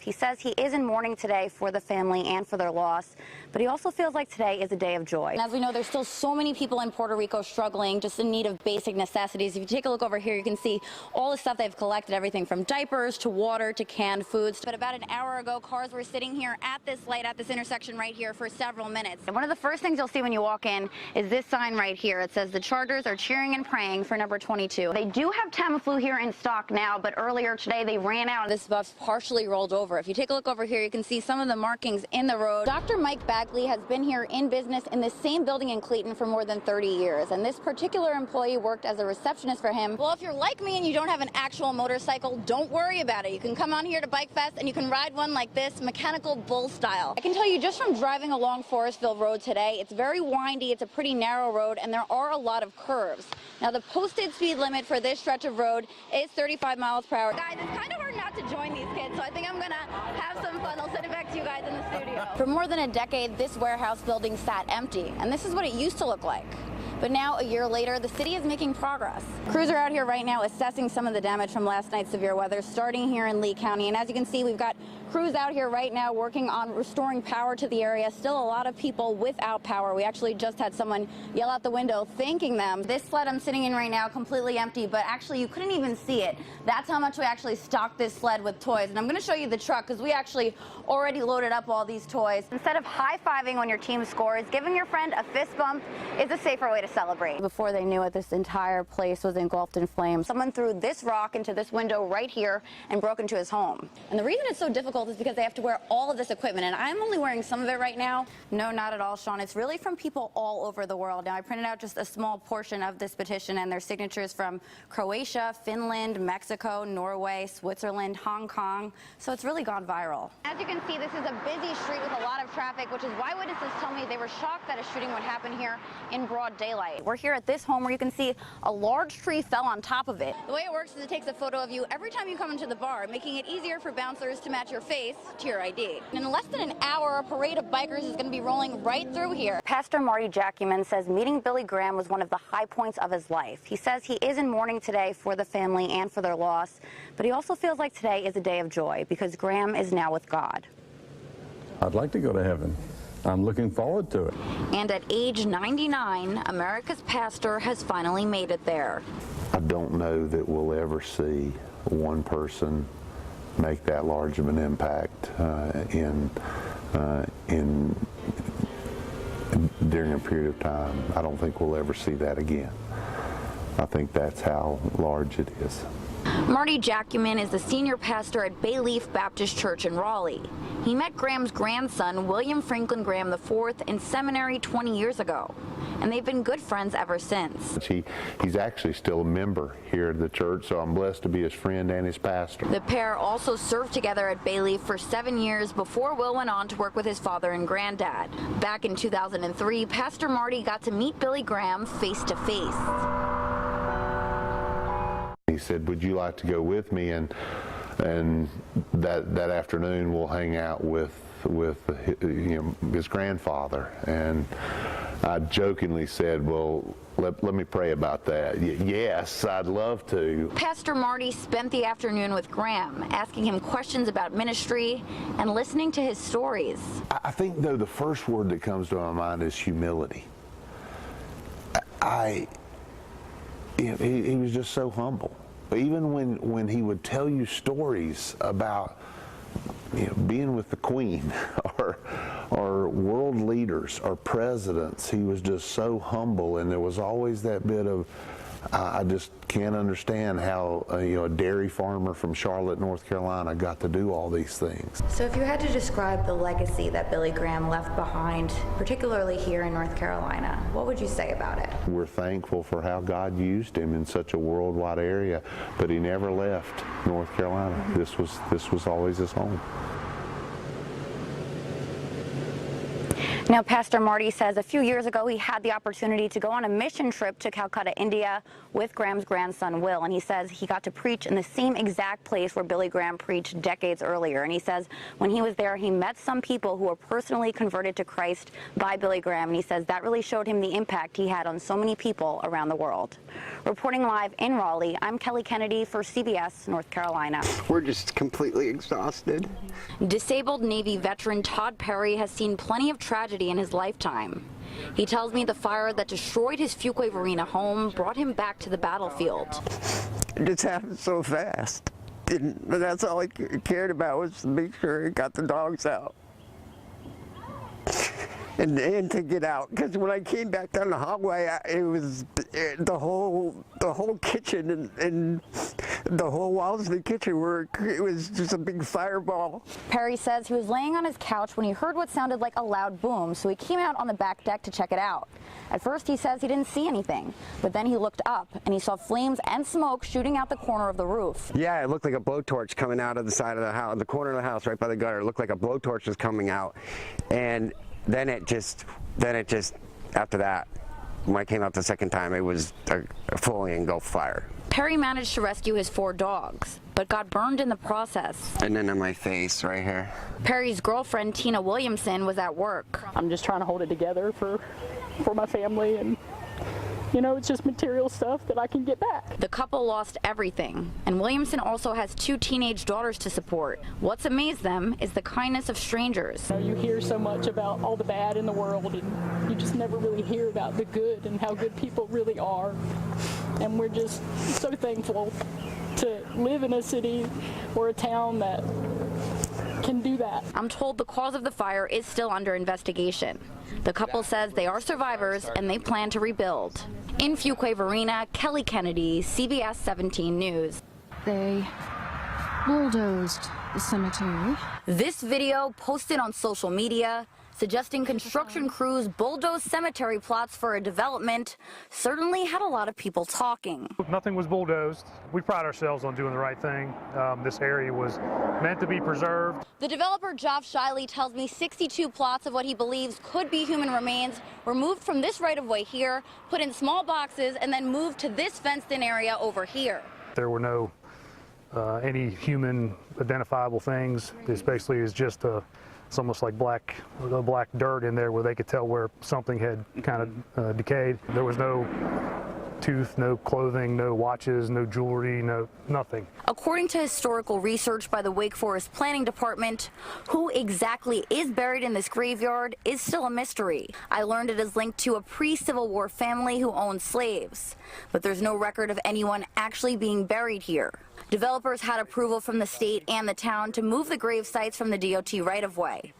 He says he is in mourning today for the family and for their loss, but he also feels like today is a day of joy. And as we know, there's still so many people in Puerto Rico struggling, just in need of basic necessities. If you take a look over here, you can see all the stuff they've collected, everything from diapers to water to canned foods. But about an hour ago, cars were sitting here at this light, at this intersection right here for several minutes. And one of the first things you'll see when you walk in is this sign right here. It says the Chargers are cheering and praying for number 22. They do have Tamiflu here in stock now, but earlier today they ran out. This bus partially rolled over. If you take a look over here, you can see some of the markings in the road. Dr. Mike Bagley has been here in business in the same building in Clayton for more than 30 years, and this particular employee worked as a receptionist for him. Well, if you're like me and you don't have an actual motorcycle, don't worry about it. You can come on here to Bike Fest and you can ride one like this, mechanical bull style. I can tell you just from driving along Forestville Road today, it's very windy, it's a pretty narrow road, and there are a lot of curves. Now, the posted speed limit for this stretch of road is 35 miles per hour. Guys, it's kind of hard not to join these kids, so I think I'm gonna have some fun. I'll send it back to you guys in the studio. For more than a decade, this warehouse building sat empty, and this is what it used to look like. But now, a year later, the city is making progress. Crews are out here right now assessing some of the damage from last night's severe weather, starting here in Lee County. And as you can see, we've got crews out here right now working on restoring power to the area. Still a lot of people without power. We actually just had someone yell out the window thanking them. This sled I'm sitting in right now, completely empty, but actually you couldn't even see it. That's how much we actually stocked this sled with toys. And I'm going to show you the truck because we actually already loaded up all these toys. Instead of high-fiving when your team scores, giving your friend a fist bump is a safer way to celebrate. Before they knew it, this entire place was engulfed in flames. Someone threw this rock into this window right here and broke into his home. And the reason it's so difficult is because they have to wear all of this equipment, and I'm only wearing some of it right now. No, not at all, Sean. It's really from people all over the world. Now, I printed out just a small portion of this petition, and their signatures from Croatia, Finland, Mexico, Norway, Switzerland, Hong Kong. So it's really gone viral. As you can see, this is a busy street with a lot of traffic, which is why witnesses tell me they were shocked that a shooting would happen here in broad daylight. We're here at this home where you can see a large tree fell on top of it. The way it works is it takes a photo of you every time you come into the bar, making it easier for bouncers to match your face to your ID. And in less than an hour, a parade of bikers is going to be rolling right through here. Pastor Marty Jackman says meeting Billy Graham was one of the high points of his life. He says he is in mourning today for the family and for their loss, but he also feels like today is a day of joy because Graham is now with God. I'd like to go to heaven. I'm looking forward to it. And at age 99, America's pastor has finally made it there. I don't know that we'll ever see one person make that large of an impact during a period of time. I don't think we'll ever see that again. I think that's how large it is. Marty Jackman is the senior pastor at Bayleaf Baptist Church in Raleigh. He met Graham's grandson, William Franklin Graham IV, in seminary 20 years ago, and they've been good friends ever since. He's actually still a member here at the church, so I'm blessed to be his friend and his pastor. The pair also served together at Bayleaf for 7 years before Will went on to work with his father and granddad. Back in 2003, Pastor Marty got to meet Billy Graham face to face. He said, "Would you like to go with me?" And that afternoon we'll hang out with his grandfather. And I jokingly said, "Well, let me pray about that." Yes, I'd love to. Pastor Marty spent the afternoon with Graham, asking him questions about ministry and listening to his stories. I think, though, the first word that comes to my mind is humility. He was just so humble. Even when he would tell you stories about being with the Queen or world leaders or presidents, he was just so humble, and there was always that bit of, I just can't understand how a dairy farmer from Charlotte, North Carolina got to do all these things. So if you had to describe the legacy that Billy Graham left behind, particularly here in North Carolina, what would you say about it? We're thankful for how God used him in such a worldwide area, but he never left North Carolina. This was always his home. Now, Pastor Marty says a few years ago he had the opportunity to go on a mission trip to Calcutta, India with Graham's grandson, Will. And he says he got to preach in the same exact place where Billy Graham preached decades earlier. And he says when he was there, he met some people who were personally converted to Christ by Billy Graham. And he says that really showed him the impact he had on so many people around the world. Reporting live in Raleigh, I'm Kelly Kennedy for CBS North Carolina. We're just completely exhausted. Disabled Navy veteran Todd Perry has seen plenty of tragedy in his lifetime. He tells me the fire that destroyed his Fuquay-Varina home brought him back to the battlefield. It just happened so fast. But that's all I cared about, was to make sure he got the dogs out. And to get out, because when I came back down the hallway, it was the whole kitchen and the whole walls of the kitchen it was just a big fireball. Perry says he was laying on his couch when he heard what sounded like a loud boom, so he came out on the back deck to check it out. At first, he says he didn't see anything, but then he looked up and he saw flames and smoke shooting out the corner of the roof. Yeah, it looked like a blowtorch coming out of the side of the house, the corner of the house right by the gutter. It looked like a blowtorch was coming out, and then it just, after that, when I came out the second time, it was a fully engulfed fire. Perry managed to rescue his 4 dogs, but got burned in the process. And then on my face right here. Perry's girlfriend, Tina Williamson, was at work. I'm just trying to hold it together for my family, and you know, it's just material stuff that I can get back. The couple lost everything, and Williamson also has 2 teenage daughters to support. What's amazed them is the kindness of strangers. You know, you hear so much about all the bad in the world, and you just never really hear about the good and how good people really are. And we're just so thankful to live in a city or a town that can do that. I'm told the cause of the fire is still under investigation. The couple says they are survivors and they plan to rebuild. In Fuquay-Varina, Kelly Kennedy, CBS 17 News. They bulldozed the cemetery. This video posted on social media suggesting construction crews bulldozed cemetery plots for a development certainly had a lot of people talking. Nothing was bulldozed. We pride ourselves on doing the right thing. This area was meant to be preserved. The developer, Geoff Shiley, tells me 62 plots of what he believes could be human remains were moved from this right-of-way here, put in small boxes, and then moved to this fenced-in area over here. There were no any human identifiable things. This basically is just it's almost like black dirt in there where they could tell where something had kind of decayed. There was no tooth, no clothing, no watches, no jewelry, nothing. According to historical research by the Wake Forest Planning Department, who exactly is buried in this graveyard is still a mystery. I learned it is linked to a pre-Civil War family who owned slaves, but there's no record of anyone actually being buried here. Developers had approval from the state and the town to move the grave sites from the DOT right-of-way.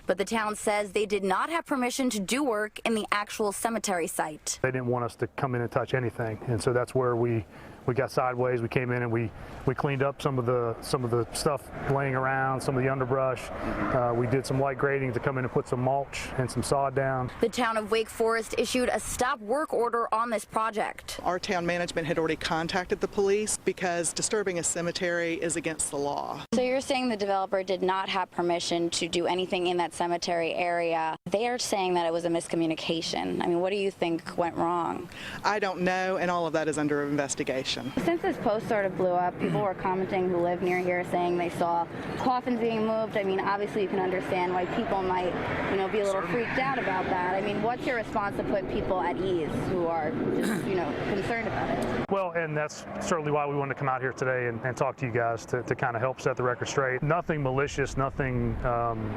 But the town says they did not have permission to do work in the actual cemetery site. They didn't want us to come in and touch anything, and so that's where we got sideways. We came in and we cleaned up some of the stuff laying around, some of the underbrush. We did some light grading to come in and put some mulch and some sod down. The town of Wake Forest issued a stop work order on this project. Our town management had already contacted the police because disturbing a cemetery is against the law. So you're saying the developer did not have permission to do anything in that cemetery area. They are saying that it was a miscommunication. I mean, what do you think went wrong? I don't know, and all of that is under investigation. Since this post sort of blew up, people were commenting who live near here saying they saw coffins being moved. I mean, obviously you can understand why people might, be a little freaked out about that. I mean, what's your response to put people at ease who are just, concerned about it? Well, and that's certainly why we wanted to come out here today and talk to you guys to kind of help set the record straight. Nothing malicious, nothing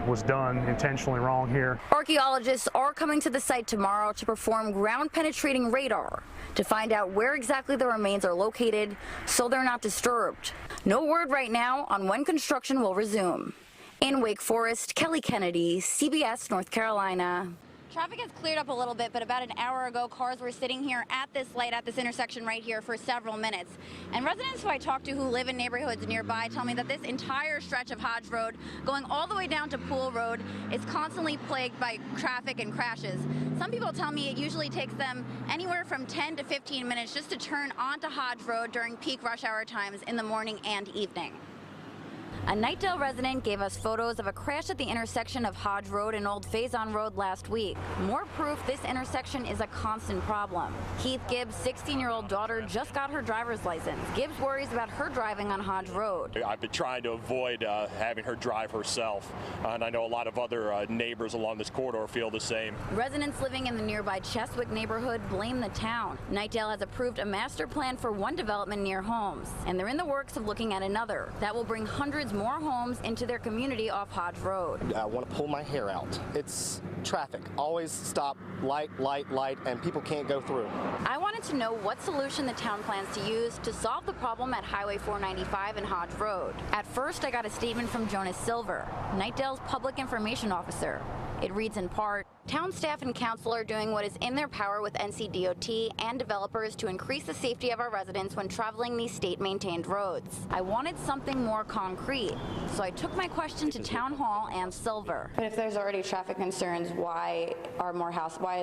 was done intentionally wrong here. Archaeologists are coming to the site tomorrow to perform ground-penetrating radar to find out where exactly the remains are located so they're not disturbed. No word right now on when construction will resume. In Wake Forest, Kelly Kennedy, CBS North Carolina. Traffic has cleared up a little bit, but about an hour ago, cars were sitting here at this light, at this intersection right here for several minutes. And residents who I talked to who live in neighborhoods nearby tell me that this entire stretch of Hodge Road, going all the way down to Pool Road, is constantly plagued by traffic and crashes. Some people tell me it usually takes them anywhere from 10 to 15 minutes just to turn onto Hodge Road during peak rush hour times in the morning and evening. A Knightdale resident gave us photos of a crash at the intersection of Hodge Road and Old Faison Road last week. More proof this intersection is a constant problem. Keith Gibbs' 16-year-old daughter just got her driver's license. Gibbs worries about her driving on Hodge Road. I've been trying to avoid having her drive herself, and I know a lot of other neighbors along this corridor feel the same. Residents living in the nearby Cheswick neighborhood blame the town. Knightdale has approved a master plan for one development near homes, and they're in the works of looking at another. That will bring hundreds more homes into their community off Hodge Road. I want to pull my hair out. It's traffic. Always stop, light, and people can't go through. I wanted to know what solution the town plans to use to solve the problem at Highway 495 and Hodge Road. At first, I got a statement from Jonas Silver, Knightdale's public information officer. It reads in part, town staff and council are doing what is in their power with NCDOT and developers to increase the safety of our residents when traveling these state-maintained roads. I wanted something more concrete, so I took my question to Town Hall and Silver. But if there's already traffic concerns, why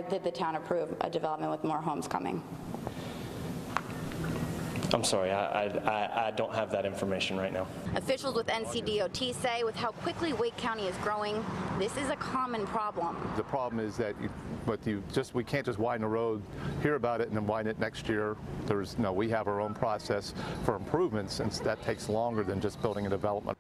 did the town approve a development with more homes coming? I'm sorry, I don't have that information right now. Officials with NCDOT say with how quickly Wake County is growing, this is a common problem. The problem is that we can't just widen the road, hear about it, and then widen it next year. We have our own process for improvements, and that takes longer than just building a development.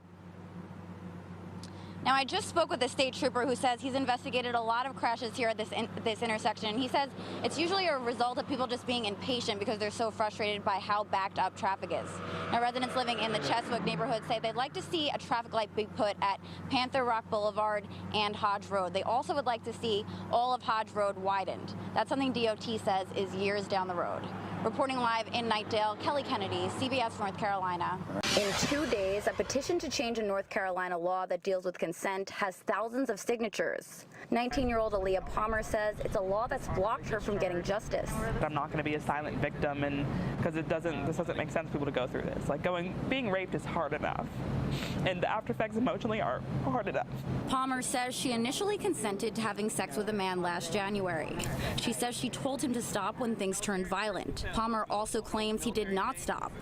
Now, I just spoke with a state trooper who says he's investigated a lot of crashes here at this intersection. He says it's usually a result of people just being impatient because they're so frustrated by how backed up traffic is. Now, residents living in the Cheswick neighborhood say they'd like to see a traffic light be put at Panther Rock Boulevard and Hodge Road. They also would like to see all of Hodge Road widened. That's something DOT says is years down the road. Reporting live in Knightdale, Kelly Kennedy, CBS North Carolina. In 2 days, a petition to change a North Carolina law that deals with consent has thousands of signatures. 19-year-old Aaliyah Palmer says it's a law that's blocked her from getting justice. I'm not going to be a silent victim, and because this doesn't make sense for people to go through this. Like being raped is hard enough, and the after effects emotionally are hard enough. Palmer says she initially consented to having sex with a man last January. She says she told him to stop when things turned violent. Palmer also claims he did not stop.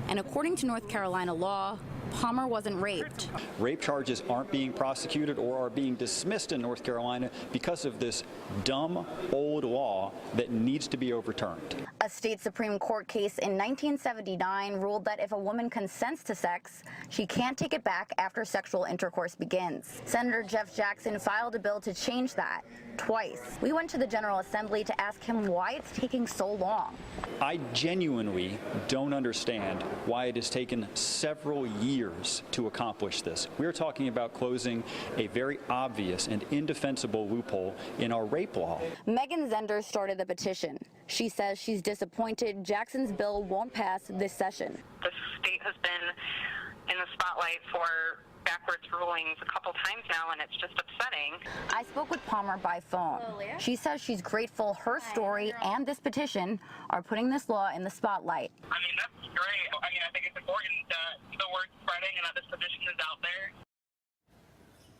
And according to North Carolina law, Palmer wasn't raped. Rape charges aren't being prosecuted or are being dismissed in North Carolina because of this dumb old law that needs to be overturned. A state Supreme Court case in 1979 ruled that if a woman consents to sex, she can't take it back after sexual intercourse begins. Senator Jeff Jackson filed a bill to change that twice. We went to the General Assembly to ask him why it's taking so long. I genuinely don't understand why it has taken several years to accomplish this. We're talking about closing a very obvious and indefensible loophole in our rape law. Megan Zender started the petition. She says she's disappointed Jackson's bill won't pass this session. The state has been in the spotlight for backwards rulings a couple times now, and it's just upsetting. I spoke with Palmer by phone. She says she's grateful her story and this petition are putting this law in the spotlight. I mean, that's great. I think it's important that the word's spreading and that this petition is out there.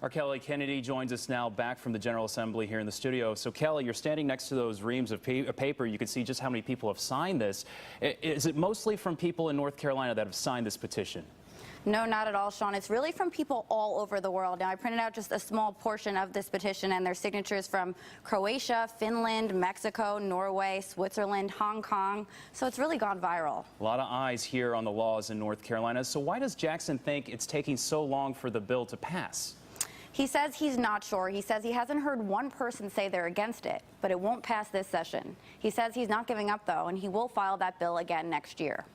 Our Kelly Kennedy joins us now back from the General Assembly here in the studio. So Kelly, you're standing next to those reams of paper. You can see just how many people have signed this. Is it mostly from people in North Carolina that have signed this petition? No, not at all, Sean. It's really from people all over the world. Now, I printed out just a small portion of this petition, and there's signatures from Croatia, Finland, Mexico, Norway, Switzerland, Hong Kong. So it's really gone viral. A lot of eyes here on the laws in North Carolina. So why does Jackson think it's taking so long for the bill to pass? He says he's not sure. He says he hasn't heard one person say they're against it, but it won't pass this session. He says he's not giving up, though, and he will file that bill again next year.